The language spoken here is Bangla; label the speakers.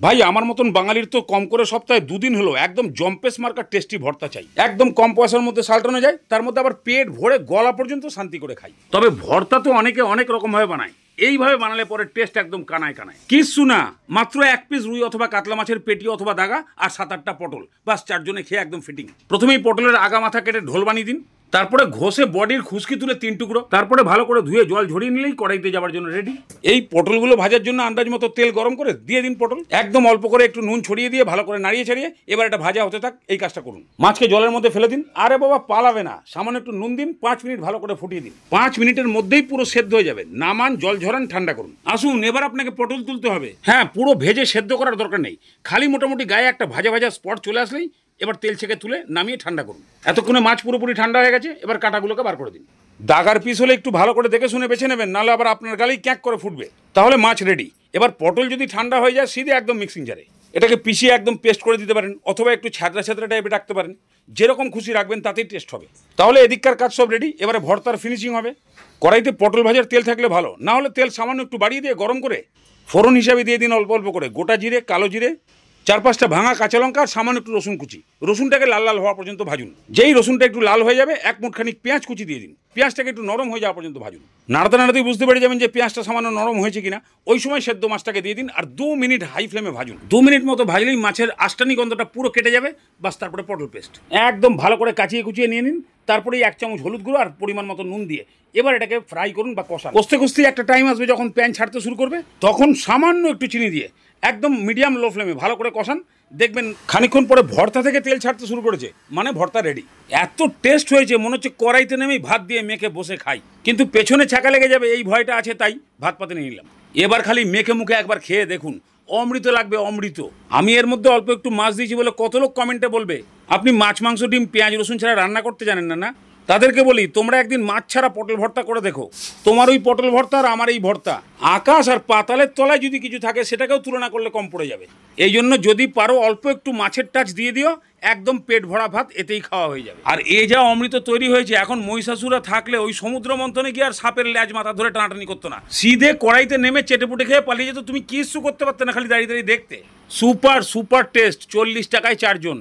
Speaker 1: ভাই আমার মতন বাঙালির তো কম করে সপ্তাহে দুদিন হলো একদম জম্পেস মার্কা টেস্টি ভর্তা চাই। একদম কম পয়সার মধ্যে সালটানো যায়, তার মধ্যে আবার পেট ভরে গলা পর্যন্ত শান্তি করে খাই। তবে ভর্তা তো অনেকে অনেক রকম ভাবে বানায়, এইভাবে বানালে পরে টেস্ট একদম কানায় কানায়। কিচ্ছু না, মাত্র এক পিস রুই অথবা কাতলা মাছের পেটি অথবা দাগা আর 7-8টা পটল, বাস চারজনে খেয়ে একদম ফিটিং। প্রথমেই পটলের আগা মাথা কেটে ঢোল বানিয়ে দিন, তারপরে ঘষে বডির খুশকি তুলে 3 টুকরো, তারপরে ভালো করে ধুয়ে জল ঝরিয়ে নিলেই কড়াইতে যাওয়ার জন্য রেডি। এই পটলগুলো ভাজার জন্য আন্দাজ মতো তেল গরম করে দিয়ে দিন পটল, একদম অল্প করে একটু নুন ছড়িয়ে দিয়ে ভালো করে নাড়িয়ে ছাড়িয়ে এবার এটা ভাজা হতে থাক। এই কাজটা করুন। মাছকে জলের মধ্যে ফেলে দিন। আরে বাবা পালাবে না, সামান্য একটু নুন দিন, 5 মিনিট ভালো করে ফুটিয়ে দিন। 5 মিনিটের মধ্যেই পুরো সেদ্ধ হয়ে যাবে। নামান, জল ঝরান, ঠান্ডা করুন। আসুন এবার আপনাকে পটল তুলতে হবে। হ্যাঁ, পুরো ভেজে সেদ্ধ করার দরকার নেই, খালি মোটামুটি গায়ে একটা ভাজা ভাজা স্পট চলে আসলেই এবার তেল ছেঁকে তুলে নামিয়ে ঠান্ডা করুন। এতক্ষণে মাছ পুরোপুরি ঠান্ডা হয়ে গেছে, এবার কাঁটাগুলোকে বার করে দিন। দাগার পিস হলে একটু ভালো করে দেখে শুনে বেছে নেবেন, নাহলে আবার আপনার গালেই ক্যাক করে ফুটবে। তাহলে মাছ রেডি। এবার পটল যদি ঠান্ডা হয়ে যায় সিধে একদম মিক্সিং জারে এটাকে পিষিয়ে একদম পেস্ট করে দিতে পারেন, অথবা একটু ছ্যাঁতরা ছ্যাঁতরা টাইপে রাখতে পারেন। যেরকম খুশি রাখবেন তাতেই টেস্ট হবে। তাহলে এদিককার কাজ সব রেডি, এবারে ভর্তার ফিনিশিং হবে। কড়াইতে পটল ভাজার তেল থাকলে ভালো, না হলে তেল সামান্য একটু বাড়িয়ে দিয়ে গরম করে ফোড়ন হিসাবে দিয়ে দিন অল্প অল্প করে গোটা জিরে, কালো জিরে, 4-5টা ভাঙা কাঁচা লঙ্কা আর সামান্য একটু রসুন কুচি। রসুনটাকে লাল লাল হওয়া পর্যন্ত ভাজুন। যেই রসুনটা একটু লাল হয়ে যাবে, 1 মুঠখানি পেঁয়াজ কুচি দিয়ে দিন। পেঁয়াজটাকে একটু নরম হয়ে যাওয়া পর্যন্ত ভাজুন। নাড়াতে নাড়াতেই বুঝতে পেরে যাবেন যে পেঁয়াজটা সামান্য নরম হয়েছে কিনা। ওই সময় সেদ্ধ মাছটাকে দিয়ে দিন আর 2 মিনিট হাই ফ্লেমে ভাজুন। 2 মিনিট মতো ভাজলেই মাছের আষ্টানি গন্ধটা পুরো কেটে যাবে। বাস তারপরে পটল পেস্ট একদম ভালো করে কাচিয়ে কুচিয়ে নিয়ে নিন। তারপরেই 1 চামচ হলুদ গুঁড়ো আর পরিমাণ মতো নুন দিয়ে এবার এটাকে ফ্রাই করুন বা কষান। কষতে কষতে একটা টাইম আসবে যখন প্যান ছাড়তে শুরু করবে, তখন সামান্য একটু চিনি দিয়ে একদম মিডিয়াম লো ফ্লেমে ভালো করে কষান। দেখবেন খানিকক্ষণ পরে ভর্তা থেকে তেল ছাড়তে শুরু করেছে, মানে ভর্তা রেডি। এত টেস্ট হয়েছে মনে হচ্ছে কড়াইতে নেমেই ভাত দিয়ে মেখে বসে খাই, কিন্তু পেছনে ছাকা লেগে যাবে এই ভয়টা আছে, তাই ভাত পাতে নিয়ে নিলাম। এবার খালি মেখে মুখে একবার খেয়ে দেখুন, অমৃত লাগবে অমৃত। আমি এর মধ্যে অল্প একটু মাছ দিয়েছি বলে কত লোক কমেন্টে বলবে আপনি মাছ, মাংস, ডিম, পেঁয়াজ, রসুন ছাড়া রান্না করতে জানেন না। না, তাদেরকে বলি তোমরা একদিন মাছ ছাড়া পটল ভর্তা করে দেখো। তোমার ওই পটল ভর্তা আর আমার এই ভর্তা, আকাশ আর পাতালের তলায় যদি কিছু থাকে সেটাকেও তুলনা করলে কম পড়ে যাবে। এই জন্য যদি পারো অল্প একটু মাছের টাচ দিয়ে দিও, একদম পেট ভরা ভাত এতেই খাওয়া হয়ে যাবে। আর এ যা অমৃত তৈরি হয়েছে, এখন মহিষাসুরা থাকলে ওই সমুদ্র মন্থনে গিয়ে আর সাপের ল্যাজ মাথা ধরে টানাটানি করতো না, সিধে কড়াইতে নেমে চেটেপুটে খেয়ে পালিয়ে যেত। তুমি কিচ্ছু করতে পারতে না, খালি দাঁড়িয়ে দাঁড়িয়ে দেখতে। Super super test. 40 টাকায় 4 জন।